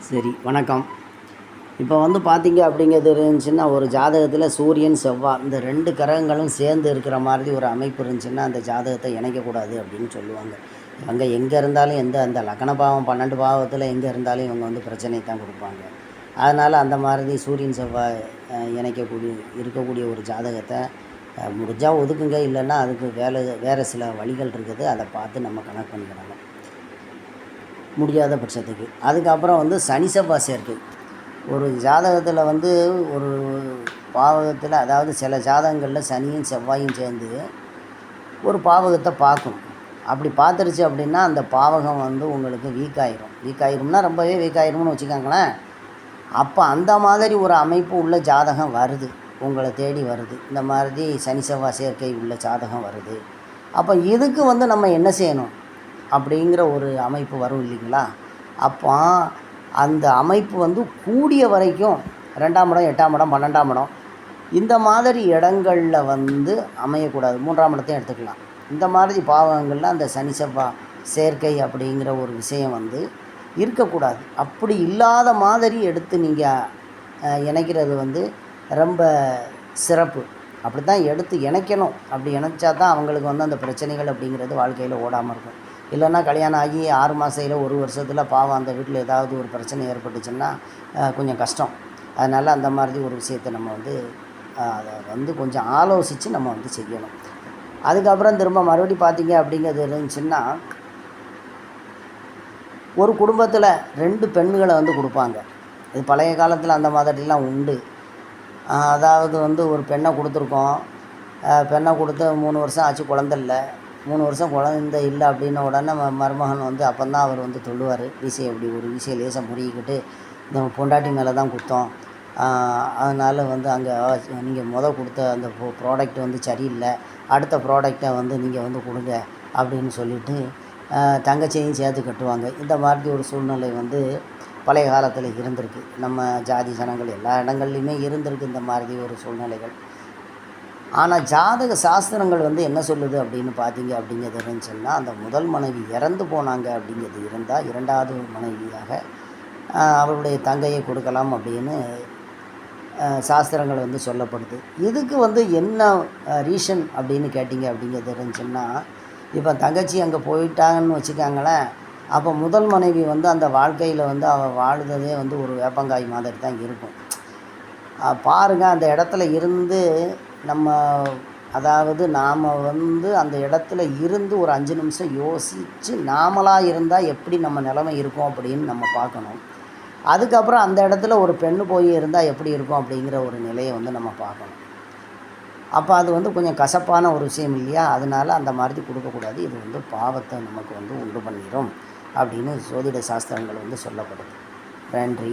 சரி, வணக்கம். இப்போ வந்து பார்த்தீங்க அப்படிங்கிறது இருந்துச்சுன்னா, ஒரு ஜாதகத்தில் சூரியன், செவ்வாய் இந்த 2 கிரகங்களும் சேர்ந்து இருக்கிற மாதிரி ஒரு அமைப்பு இருந்துச்சுன்னா, அந்த ஜாதகத்தை இணைக்கக்கூடாது அப்படின்னு சொல்லுவாங்க. இவங்க எங்கே இருந்தாலும் அந்த லக்ன பாவம் 12 பாவத்தில் எங்கே இருந்தாலும் இவங்க வந்து பிரச்சனையை தான் கொடுப்பாங்க. அதனால் அந்த மாதிரி சூரியன், செவ்வாய் இருக்கக்கூடிய ஒரு ஜாதகத்தை முடிஞ்சால் ஒதுக்குங்க. இல்லைன்னா அதுக்கு வேறு சில வழிகள் இருக்குது. அதை பார்த்து நம்ம கணக்கு பண்ணிக்கிடணும் முடியாத பட்சத்துக்கு. அதுக்கப்புறம் வந்து சனி செவ்வாய் சேர்க்கை. ஒரு ஜாதகத்தில் வந்து ஒரு பாவகத்தில், அதாவது சில ஜாதகங்களில் சனியும் செவ்வாயும் சேர்ந்து ஒரு பாவகத்தை பார்க்கும். அப்படி பார்த்துருச்சு அப்படின்னா அந்த பாவகம் வந்து உங்களுக்கு வீக்காயிரும்னா ரொம்பவே வீக்காயிரும்னு வச்சுக்கோங்களேன். அப்போ அந்த மாதிரி ஒரு அமைப்பு உள்ள ஜாதகம் வருது, உங்களை தேடி வருது. இந்த மாதிரி சனி செவ்வாய் சேர்க்கை உள்ள ஜாதகம் வருது. அப்போ இதுக்கு வந்து நம்ம என்ன செய்யணும் அப்படிங்கிற ஒரு அமைப்பு வரும் இல்லைங்களா. அப்போ அந்த அமைப்பு வந்து கூடிய வரைக்கும் 2ஆம் இடம், 8ஆம் இடம், 12ஆம் இடம் இந்த மாதிரி இடங்களில் வந்து அமையக்கூடாது. 3ஆம் இடத்தையும் எடுத்துக்கலாம். இந்த மாதிரி பாவங்களில் அந்த சனி செவ்வாய் சேர்க்கை அப்படிங்கிற ஒரு விஷயம் வந்து இருக்கக்கூடாது. அப்படி இல்லாத மாதிரி எடுத்து நீங்கள் இணைக்கிறது வந்து ரொம்ப சிறப்பு. அப்படி தான் எடுத்து இணைக்கணும். அப்படி இணைச்சா தான் அவங்களுக்கு வந்து அந்த பிரச்சனைகள் அப்படிங்கிறது வாழ்க்கையில் ஓடாமல் இருக்கும். இல்லைன்னா கல்யாணம் ஆகி 6 மாதம் இல்லை 1 வருஷத்தில் பாவம் அந்த வீட்டில் ஏதாவது ஒரு பிரச்சனை ஏற்பட்டுச்சுன்னா கொஞ்சம் கஷ்டம். அதனால் அந்த மாதிரி ஒரு விஷயத்தை நம்ம வந்து அதை வந்து கொஞ்சம் ஆலோசித்து நம்ம வந்து செய்யணும். அதுக்கப்புறம் திரும்ப மறுபடியும் பார்த்தீங்க அப்படிங்கிறது இருந்துச்சுன்னா, ஒரு குடும்பத்தில் 2 பெண்களை வந்து கொடுப்பாங்க. இது பழைய காலத்தில் அந்த மாதிரிலாம் உண்டு. அதாவது வந்து ஒரு பெண்ணை கொடுத்துருக்கோம். பெண்ணை கொடுத்து 3 வருஷம் ஆச்சு, குழந்தை இல்லை. 3 வருஷம் குழந்தை இல்லை அப்படின்ன உடனே மருமகன் வந்து அப்போ தான் அவர் வந்து சொல்லுவார், விஷயம் இப்படி ஒரு விஷயம் லேசாக முறிக்கிட்டு இந்த பொண்டாட்டி மேலே தான் குத்தம். அதனால் வந்து அங்கே நீங்கள் கொடுத்த அந்த ப்ராடக்ட் வந்து சரியில்லை, அடுத்த ப்ராடக்டை வந்து நீங்கள் வந்து கொடுங்க அப்படின்னு சொல்லிவிட்டு தங்கச்சியையும் சேர்த்து கட்டுவாங்க. இந்த மாதிரி ஒரு சூழ்நிலை வந்து பழைய காலத்தில் இருந்திருக்கு. நம்ம ஜாதி ஜனங்கள் எல்லா இடங்கள்லையுமே இருந்திருக்கு இந்த மாதிரி ஒரு சூழ்நிலைகள். ஆனால் ஜாதக சாஸ்திரங்கள் வந்து என்ன சொல்லுது அப்படின்னு பார்த்தீங்க அப்படிங்கிறது இருந்துச்சுன்னா, அந்த முதல் மனைவி இறந்து போனாங்க அப்படிங்கிறது இருந்தால் 2வது மனைவியாக அவருடைய தங்கையை கொடுக்கலாம் அப்படின்னு சாஸ்திரங்கள் வந்து சொல்லப்படுது. இதுக்கு வந்து என்ன ரீசன் அப்படின்னு கேட்டிங்க அப்படிங்கிறது இருந்துச்சுன்னா, இப்போ தங்கச்சி அங்கே போயிட்டாங்கன்னு வச்சுக்காங்களேன். அப்போ முதல் மனைவி வந்து அந்த வாழ்க்கையில் வந்து அவள் வாழ்ந்ததே வந்து ஒரு வேப்பங்காய் மாதிரி தான் இருக்கும். பாருங்கள், அந்த இடத்துல இருந்து நம்ம, அதாவது நாம் வந்து அந்த இடத்துல இருந்து ஒரு 5 நிமிஷம் யோசித்து நாமளாக இருந்தால் எப்படி நம்ம நிலைமை இருக்கும் அப்படின்னு நம்ம பார்க்கணும். அதுக்கப்புறம் அந்த இடத்துல ஒரு பெண்ணு போய் இருந்தால் எப்படி இருக்கும் அப்படிங்கிற ஒரு நிலையை வந்து நம்ம பார்க்கணும். அப்போ அது வந்து கொஞ்சம் கசப்பான ஒரு விஷயம் இல்லையா. அதனால் அந்த மாதிரி கொடுக்கக்கூடாது. இது வந்து பாவத்தை நமக்கு வந்து உண்டு பண்ணிடும் அப்படின்னு ஜோதிட சாஸ்திரங்கள் வந்து சொல்லப்படுது. நன்றி.